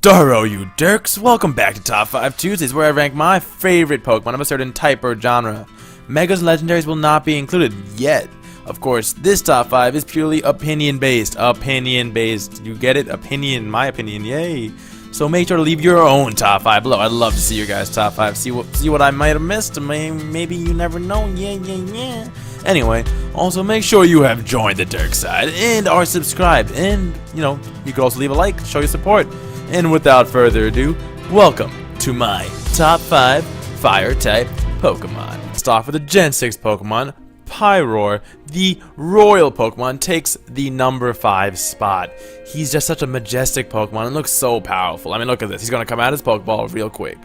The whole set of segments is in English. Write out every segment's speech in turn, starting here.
Duherro, you derks! Welcome back to Top 5 Tuesdays, where I rank my favorite Pokemon of a certain type or genre. Megas and Legendaries will not be included yet. Of course, this Top 5 is purely opinion-based. Opinion-based. You get it? Opinion. My opinion. Yay! So make sure to leave your own Top 5 below. I'd love to see your guys' Top 5. See what I might have missed. Maybe you never know. Yeah. Anyway, also make sure you have joined the Derk side and are subscribed. And, you could also leave a like to show your support. And without further ado, welcome to my top 5 Fire-type Pokemon. Let's start with the Gen 6 Pokemon, Pyroar. The Royal Pokemon takes the number 5 spot. He's just such a majestic Pokemon and looks so powerful. I mean, look at this. He's going to come out his Pokeball real quick.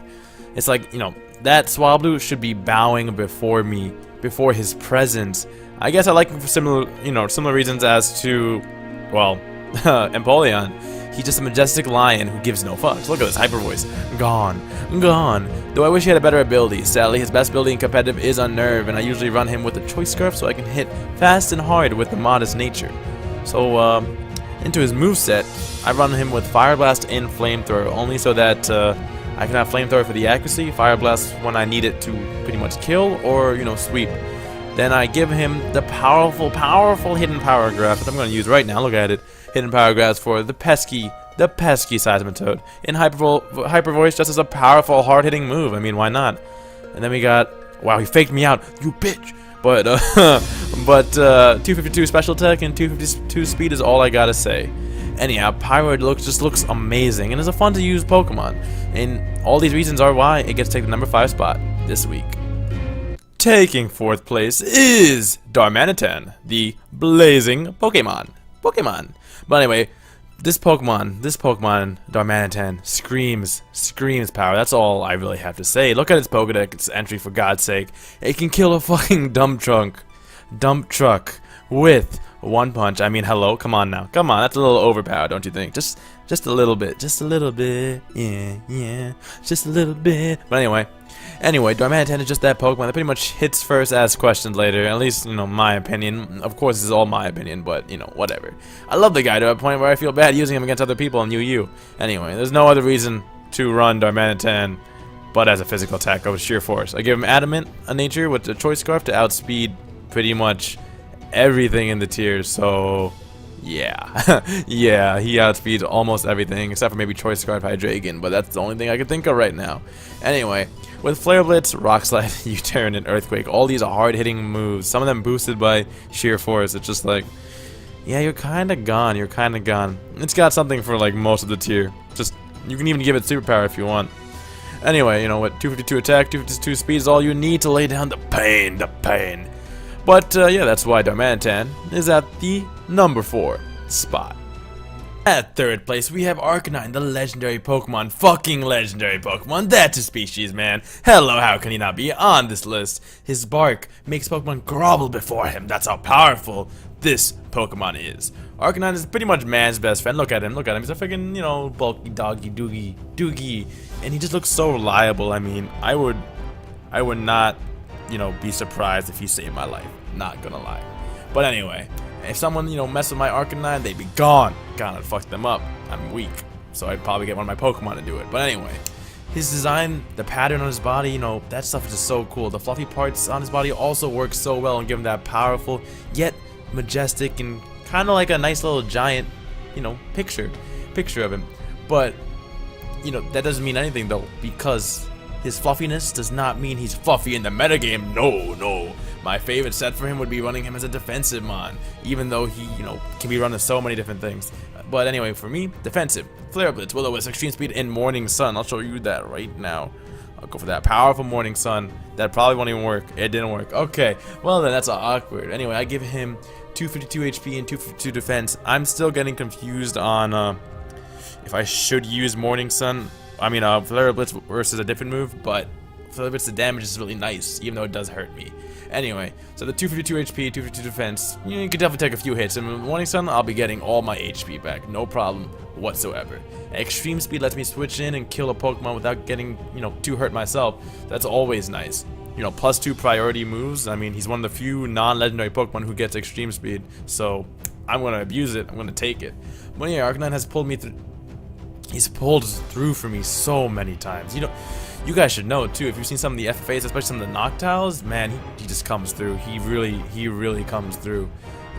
It's like, that Swablu should be bowing before me, before his presence. I guess I like him for similar reasons as to, well, Empoleon. He's just a majestic lion who gives no fucks. Look at this hyper voice. Gone. Though I wish he had a better ability. Sadly, his best ability in competitive is Unnerve, and I usually run him with the Choice Scarf so I can hit fast and hard with the modest nature. So, into his moveset, I run him with Fire Blast and Flamethrower, only so that I can have Flamethrower for the accuracy, Fire Blast when I need it to pretty much kill or, sweep. Then I give him the powerful hidden power graph that I'm going to use right now. Look at it. Hidden power grabs for the pesky Seismitoad. In hyper voice, just as a powerful, hard-hitting move. I mean, why not? And then we got, wow, he faked me out, you bitch. But 252 special attack and 252 speed is all I gotta say. Anyhow, Pyroar just looks amazing and is a fun to use Pokemon. And all these reasons are why it gets to take the number 5 spot this week. Taking 4th place is Darmanitan, the blazing Pokemon. But anyway, this Pokemon, Darmanitan, screams power. That's all I really have to say. Look at its Pokedex entry, for God's sake. It can kill a fucking dump truck with one punch. I mean, hello, come on now. Come on, that's a little overpowered, don't you think? Just a little bit. Yeah, just a little bit. But Anyway, Darmanitan is just that Pokemon that pretty much hits first, asks questions later. At least, my opinion. Of course, this is all my opinion, but, whatever. I love the guy to a point where I feel bad using him against other people and you. Anyway, there's no other reason to run Darmanitan but as a physical attack with sheer force. I give him Adamant, a nature, with the Choice Scarf to outspeed pretty much everything in the tiers, so... yeah. Yeah, he outspeeds almost everything, except for maybe Choice Scarf Hydreigon, but that's the only thing I can think of right now. Anyway, with Flare Blitz, Rock Slide, U-Turn, and Earthquake, all these are hard-hitting moves, some of them boosted by sheer force. It's just like, yeah, you're kinda gone. It's got something for, like, most of the tier. Just, you can even give it superpower if you want. Anyway, with 252 attack, 252 speed is all you need to lay down the pain. But, yeah, that's why Darmanitan is at the number 4 spot. At 3rd place, we have Arcanine, the legendary Pokemon. Fucking legendary Pokemon. That's a species, man. Hello, how can he not be on this list? His bark makes Pokemon grovel before him. That's how powerful this Pokemon is. Arcanine is pretty much man's best friend. Look at him. He's a freaking, bulky doggy doogie. And he just looks so reliable. I mean, I would not, be surprised if he saved my life. Not gonna lie. But anyway, if someone, mess with my Arcanine, they'd be gone. I'd fuck them up. I'm weak. So I'd probably get one of my Pokemon to do it. But anyway, his design, the pattern on his body, that stuff is just so cool. The fluffy parts on his body also work so well and give him that powerful, yet majestic and kind of like a nice little giant, picture of him. But, that doesn't mean anything though, because his fluffiness does not mean he's fluffy in the metagame. No. My favorite set for him would be running him as a defensive mon, even though he, can be run as so many different things. But anyway, for me, defensive. Flare Blitz, Will-O-Wisp, Extreme Speed, and Morning Sun. I'll show you that right now. I'll go for that powerful Morning Sun. That probably won't even work. It didn't work. Okay, well then that's awkward. Anyway, I give him 252 HP and 252 defense. I'm still getting confused on if I should use Morning Sun. I mean, Flare Blitz versus a different move, but Flare Blitz, the damage is really nice, even though it does hurt me. Anyway, so the 252 HP, 252 defense, you could definitely take a few hits, and with Morning Sun, I'll be getting all my HP back, no problem whatsoever. Extreme Speed lets me switch in and kill a Pokemon without getting, too hurt myself. That's always nice. +2 priority moves. I mean, he's one of the few non-legendary Pokemon who gets Extreme Speed, so I'm gonna abuse it. I'm gonna take it. But yeah, Arcanine has pulled me through He's pulled through for me so many times. You guys should know too. If you've seen some of the FFAs, especially some of the Noctiles, man, he just comes through. He really comes through,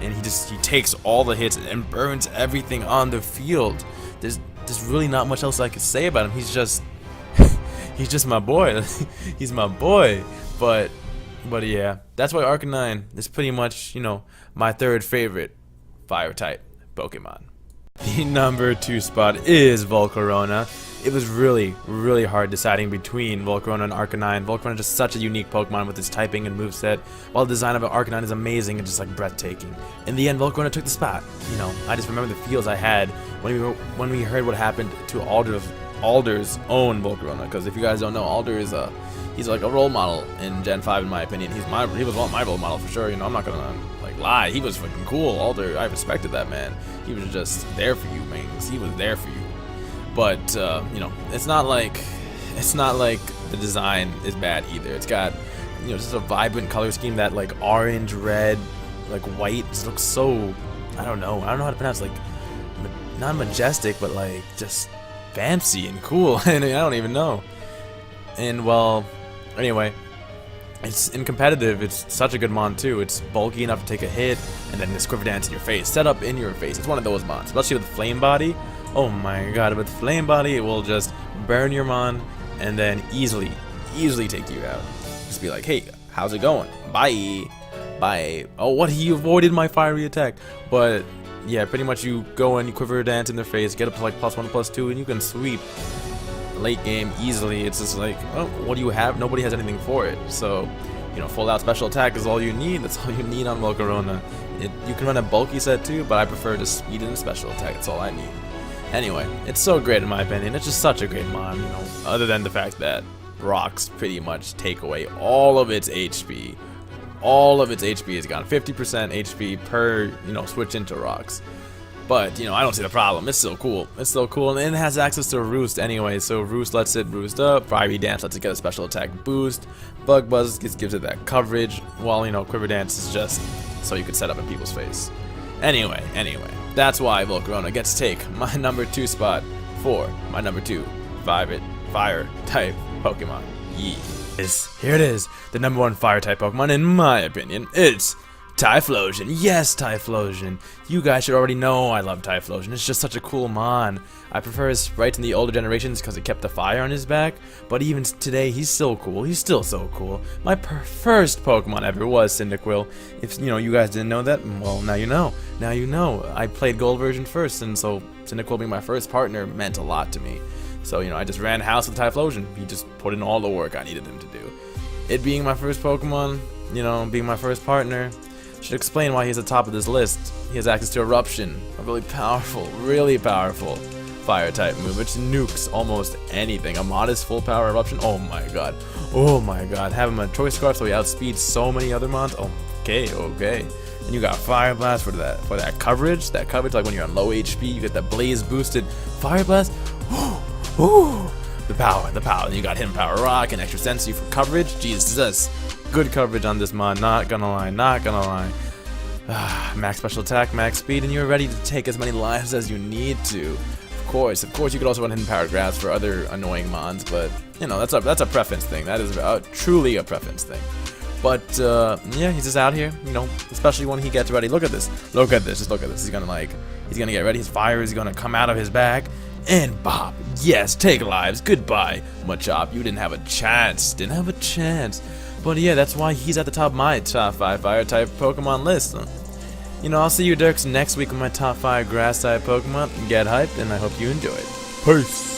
and he takes all the hits and burns everything on the field. There's really not much else I could say about him. He's just my boy. He's my boy. But yeah, that's why Arcanine is pretty much, my third favorite fire type Pokemon. The number 2 spot is Volcarona. It was really hard deciding between Volcarona and Arcanine. Volcarona is just such a unique Pokemon with its typing and moveset, while the design of Arcanine is amazing and just like breathtaking. In the end, Volcarona took the spot. I just remember the feels I had when we heard what happened to Alder's own Volcarona. Because if you guys don't know, Alder is he's like a role model in Gen 5 in my opinion. He was my role model for sure. I'm not gonna lie. He was fucking cool. Alder, I respected that man. He was just there for you, man. He was there for you. But it's not like the design is bad either. It's got just a vibrant color scheme that like orange, red, like white. Just looks so I don't know how to pronounce not majestic, but like just fancy and cool. And I don't even know. And well, anyway. It's in competitive, it's such a good mon too. It's bulky enough to take a hit, and then this Quiver Dance in your face, set up in your face. It's one of those mons, especially with Flame Body. Oh my god, with Flame Body, it will just burn your mon, and then easily take you out. Just be like, hey, how's it going? Bye. Oh, what? He avoided my fiery attack. But yeah, pretty much you go and you Quiver Dance in their face, get up to like +1, +2, and you can sweep. Late game easily. It's just like, oh, what do you have? Nobody has anything for it. So, full out special attack is all you need. That's all you need on Volcarona. You can run a bulky set too, but I prefer to speed in a special attack. That's all I need. Anyway, it's so great in my opinion. It's just such a great mon, other than the fact that rocks pretty much take away all of its HP. All of its HP is gone. 50% HP per, switch into rocks. But, I don't see the problem. It's still cool. And it has access to Roost anyway. So Roost lets it roost up. Fiery Dance lets it get a special attack boost. Bug Buzz gives it that coverage. While, Quiver Dance is just so you can set up in people's face. Anyway. That's why Volcarona gets to take my number 2 spot for my number 2 fire type Pokemon. Here it is. The number 1 fire type Pokemon in my opinion. It's Typhlosion. Yes, Typhlosion. You guys should already know I love Typhlosion. It's just such a cool mon. I prefer his sprites in the older generations because it kept the fire on his back. But even today, he's still cool. He's still so cool. My first Pokemon ever was Cyndaquil. If you guys didn't know that, well, now you know. Now you know. I played Gold version first, and so Cyndaquil being my first partner meant a lot to me. So I just ran house with Typhlosion. He just put in all the work I needed him to do. It being my first Pokemon, being my first partner. Should explain why he's at the top of this list. He has access to Eruption, a really powerful fire type move which nukes almost anything. A modest full power Eruption. Oh my god. Have him a Choice Scarf so he outspeeds so many other mons. Okay. And you got Fire Blast for that coverage. That coverage, like when you're on low HP, you get that Blaze boosted Fire Blast. Ooh. The power. And you got him Power Rock and Extra Sensu for coverage. Jesus. Good coverage on this mod, not gonna lie. Max special attack, max speed, and you're ready to take as many lives as you need to. Of course, you could also run hidden power grabs for other annoying mons, but that's a preference thing. That is truly a preference thing. But yeah, he's just out here, especially when he gets ready. Look at this. Just look at this. He's gonna get ready. His fire is gonna come out of his back. And bop. Yes, take lives. Goodbye, Machop. You didn't have a chance. But yeah, that's why he's at the top of my top 5 fire type Pokemon list. I'll see you Derks next week with my top 5 grass type Pokemon. Get hyped, and I hope you enjoy it. Peace.